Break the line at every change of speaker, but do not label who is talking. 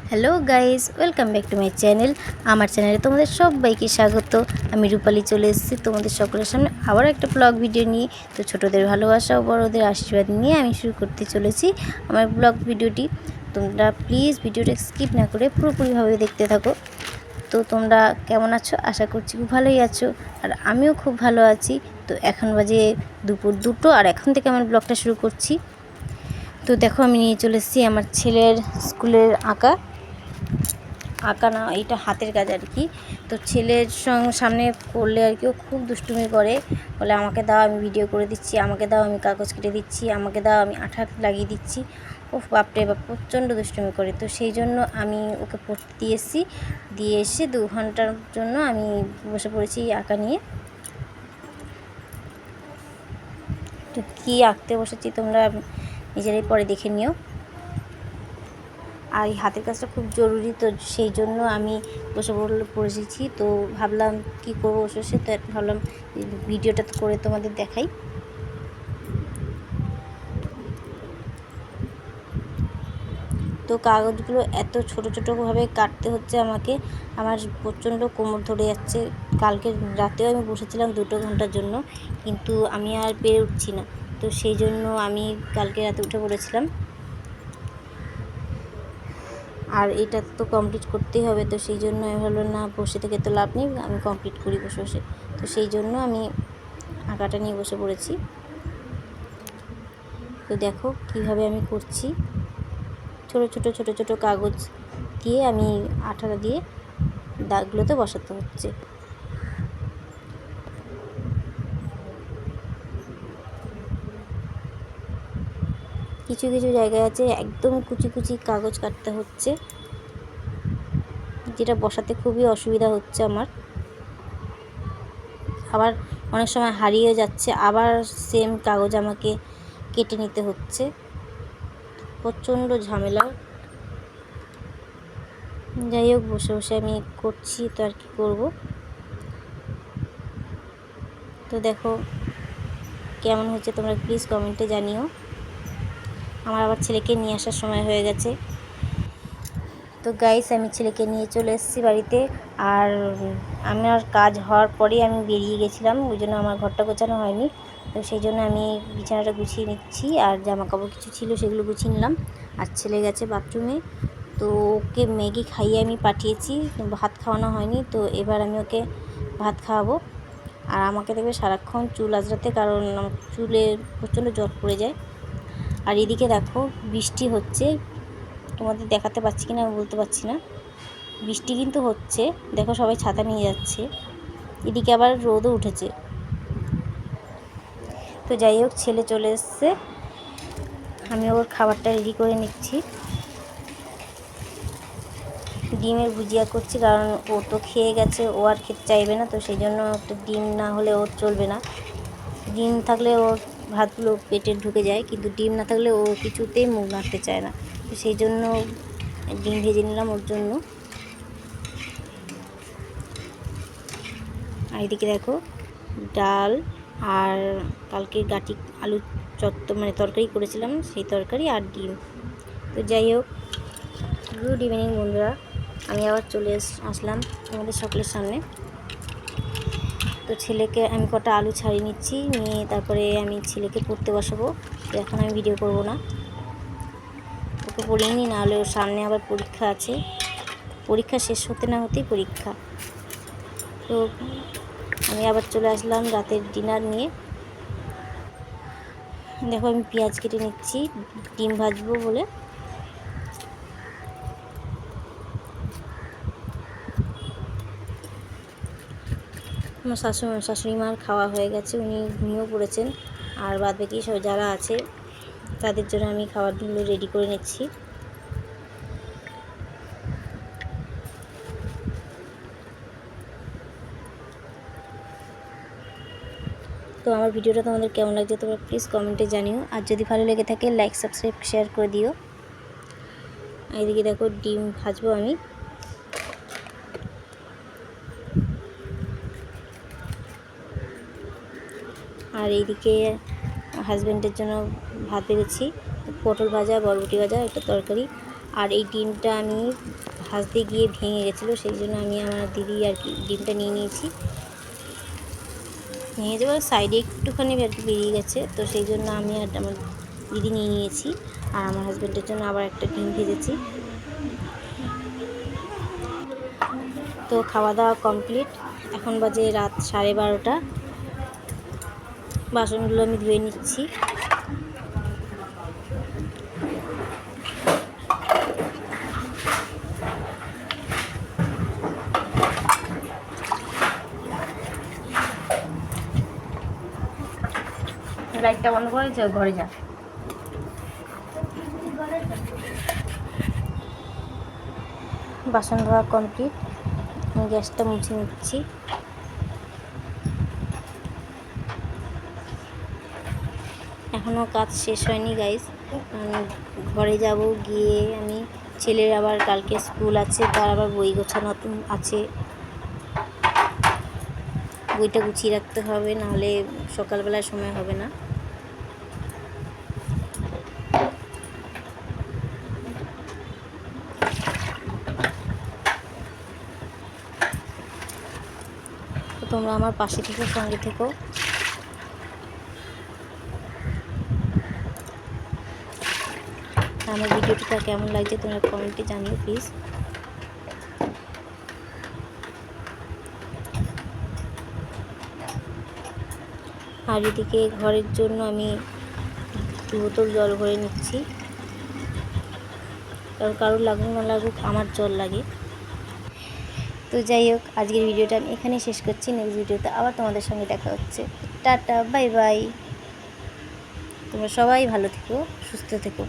Hello guys, welcome back to my channel. আমার চ্যানেলে তোমাদের সবাইকে স্বাগত। আমি রূপালি চলে এসেছি তোমাদের সকলের সামনে আবার একটা ব্লগ ভিডিও নিয়ে। তো ছোটোদের ভালোবাসা ও বড়োদের আশীর্বাদ নিয়ে আমি শুরু করতে চলেছি আমার ব্লগ ভিডিওটি। তোমরা প্লিজ ভিডিওটা স্কিপ না করে পুরোপুরিভাবে দেখতে থাকো। তো তোমরা কেমন আছো? আশা করছি খুব ভালোই আছো, আর আমিও খুব ভালো আছি। তো এখন বাজে দুপুর 2টো, আর এখন থেকে আমার ব্লগটা শুরু করছি। তো দেখো, আমি নিয়ে চলে এসেছি আমার ছেলের স্কুলের আঁকা না, এটা হাতের কাজ আর কি। তো ছেলের সামনে করলে আর কি ও খুব দুষ্টুমি করে, বলে আমাকে দাও, আমি ভিডিও করে দিচ্ছি, আমাকে দাও, আমি কাগজ কেটে দিচ্ছি, আমাকে দাও, আমি আঠা লাগিয়ে দিচ্ছি। ও বাপরে বাপ, প্রচণ্ড দুষ্টুমি করে। তো সেই জন্য আমি ওকে পড়তে দিয়ে এসে 2 ঘন্টার জন্য আমি বসে পড়েছি আঁকা নিয়ে। তো কী আঁকতে বসেছি তোমরা নিজেরাই পরে দেখে নিও। আর এই হাতের কাজটা খুব জরুরি, তো সেই জন্য আমি বসেছি। তো ভাবলাম কি করবো বসে, তো ভাবলাম ভিডিওটা করে তোমাদের দেখাই। তো কাগজগুলো এত ছোটো ছোটোভাবে কাটতে হচ্ছে আমাকে, আমার প্রচণ্ড কোমর ধরে যাচ্ছে। কালকে রাতেও আমি বসেছিলাম 2 ঘন্টার জন্য, কিন্তু আমি আর পেরে উঠছি না। তো সেই জন্য আমি কালকে রাতে উঠে পড়েছিলাম। আর এটা তো কমপ্লিট করতেই হবে, তো সেই জন্য আমি ভাবলাম না, বসে থেকে তো লাভ নেই, আমি কমপ্লিট করি বসে বসে। তো সেই জন্য আমি আঁকাটা নিয়ে বসে পড়েছি। তো দেখো কিভাবে আমি করছি। ছোটো ছোটো কাগজ দিয়ে আমি আঠাটা দিয়ে দাগগুলোতে বসাতে হচ্ছে। কিছু কিছু জায়গায় আছে একদম কুচি কুচি কাগজ কাটতে হচ্ছে, যেটা বসাতে খুবই অসুবিধা হচ্ছে আমার। আবার অনেক সময় হারিয়ে যাচ্ছে, আবার সেম কাগজ আমাকে কেটে নিতে হচ্ছে, প্রচণ্ড ঝামেলা। যাই হোক, বসে বসে আমি করছি, তো আর কি করব। তো দেখো কেমন হচ্ছে তোমরা প্লিজ কমেন্টে জানিও। আমার আবার ছেলেকে নিয়ে আসার সময় হয়ে গেছে। তো গাইস, আমি ছেলেকে নিয়ে চলে এসেছি বাড়িতে। আর আমার কাজ হওয়ার পরেই আমি বেরিয়ে গেছিলাম, ওই জন্য আমার ঘরটা গোছানো হয়নি। তো সেই জন্য আমি বিছানাটা গুছিয়ে নিচ্ছি, আর জামা কাপড় কিছু ছিল সেগুলো গুছিয়ে নিলাম। আর ছেলে গেছে বাথরুমে, তো ওকে ম্যাগি খাইয়ে আমি পাঠিয়েছি, ভাত খাওয়ানো হয়নি। তো এবার আমি ওকে ভাত খাওয়াবো। আর আমাকে দেখবে সারাক্ষণ চুল আঁচড়াতে, কারণ আমার চুলে প্রচণ্ড জট পড়ে যায়। আর এদিকে দেখো বৃষ্টি হচ্ছে, তোমাদের দেখাতে পাচ্ছি কিনা আমি বলতে পারছি না। বৃষ্টি কিন্তু হচ্ছে, দেখো সবাই ছাতা নিয়ে যাচ্ছে। এদিকে আবার রোদও উঠেছে। তো যাই হোক, ছেলে চলে এসছে, আমি ওর খাবারটা রেডি করে নিচ্ছি। ডিমের ভুজিয়া করছি, কারণ ও তো খেয়ে গেছে, ও আর খেতে চাইবে না। তো সেই জন্য একটা ডিম না হলে ওর চলবে না। ডিম থাকলে ওর ভাতগুলো পেটে ঢুকে যায়, কিন্তু ডিম না থাকলে ও কিছুতেই মুখ নাড়তে চায় না। তো সেই জন্য ডিম ভেজে নিলাম ওর জন্য। আর এদিকে দেখো ডাল আর কালকে গাটি আলু তরকারি করেছিলাম, সেই তরকারি আর ডিম। তো যাই হোক, গুড ইভিনিং বন্ধুরা, আমি আবার চলে আসলাম তোমাদের সকলের সামনে। তো ছেলেকে আমি কটা আলু ছাড়িয়ে নিচ্ছি, নিয়ে তারপরে আমি ছেলেকে পড়তে বসাবো। তো এখন আমি ভিডিও করব না, ওকে পড়িয়ে নিই, নাহলে ওর সামনে আবার পরীক্ষা আছে। পরীক্ষা শেষ হতে না হতেই পরীক্ষা। তো আমি আবার চলে আসলাম রাতের ডিনার নিয়ে। দেখো আমি পেঁয়াজ কেটে নিচ্ছি ডিম ভাজবো বলে। আমার শাশুড়ি মার খাওয়া হয়ে গেছে, উনি ঘুমিয়েও পড়েছেন। আর বাদ বাকি সব যারা আছে তাদের জন্য আমি খাবারগুলো রেডি করে নিচ্ছি। তো আমার ভিডিওটা তোমাদের কেমন লাগছে তোমরা প্লিজ কমেন্টে জানিও, আর যদি ভালো লেগে থাকে লাইক সাবস্ক্রাইব শেয়ার করে দিও। এইদিকে দেখো ডিম ভাজবো আমি। আর এইদিকে হাজব্যান্ডের জন্য ভাত বেড়েছি, পটল ভাজা, বরবটি ভাজা, একটা তরকারি, আর এই ডিমটা আমি ভাজতে গিয়ে ভেঙে গেছিলো, সেই জন্য আমি আমার দিদি আর কি ডিমটা নিয়ে নিয়েছি। নিয়ে যাওয়ার সাইডে একটুখানি আর কি বেরিয়ে গেছে, তো সেই জন্য আমি আর আমার দিদি নিয়ে নিয়েছি। আর আমার হাজব্যান্ডের জন্য আবার একটা ডিম ভেজেছি। তো খাওয়া দাওয়া কমপ্লিট, এখন বাজে রাত 12:30। বাসনগুলো আমি ধুয়ে নিচ্ছি। লাইটটা বন্ধ করে ঘরে যা। বাসন ধোয়া কমপ্লিট, আমি গ্যাসটা মুছে নিচ্ছি। এখনও কাজ শেষ হয়নি গাইস, ঘরে যাব, গিয়ে আমি ছেলের আবার কালকে স্কুল আছে, তার আবার বই গোছানো আছে, বইটা গুছিয়ে রাখতে হবে, নাহলে সকালবেলায় সময় হবে না। তো তোমরা আমার পাশে থেকো, সঙ্গে থেকো। আমার ভিডিওটা কেমন লাগছে তোমরা কমেন্টে জানিও প্লিজ। আর এদিকে ঘরের জন্য আমি 2 বোতল জল ভরে নিচ্ছি, কারণ কারোর লাগুক না লাগুক আমার জল লাগে। তো যাই হোক, আজকের ভিডিওটা আমি এখানেই শেষ করছি। নেক্সট ভিডিওতে আবার তোমাদের সঙ্গে দেখা হচ্ছে। Tata, bye bye. তোমরা সবাই ভালো থেকো, সুস্থ থেকো।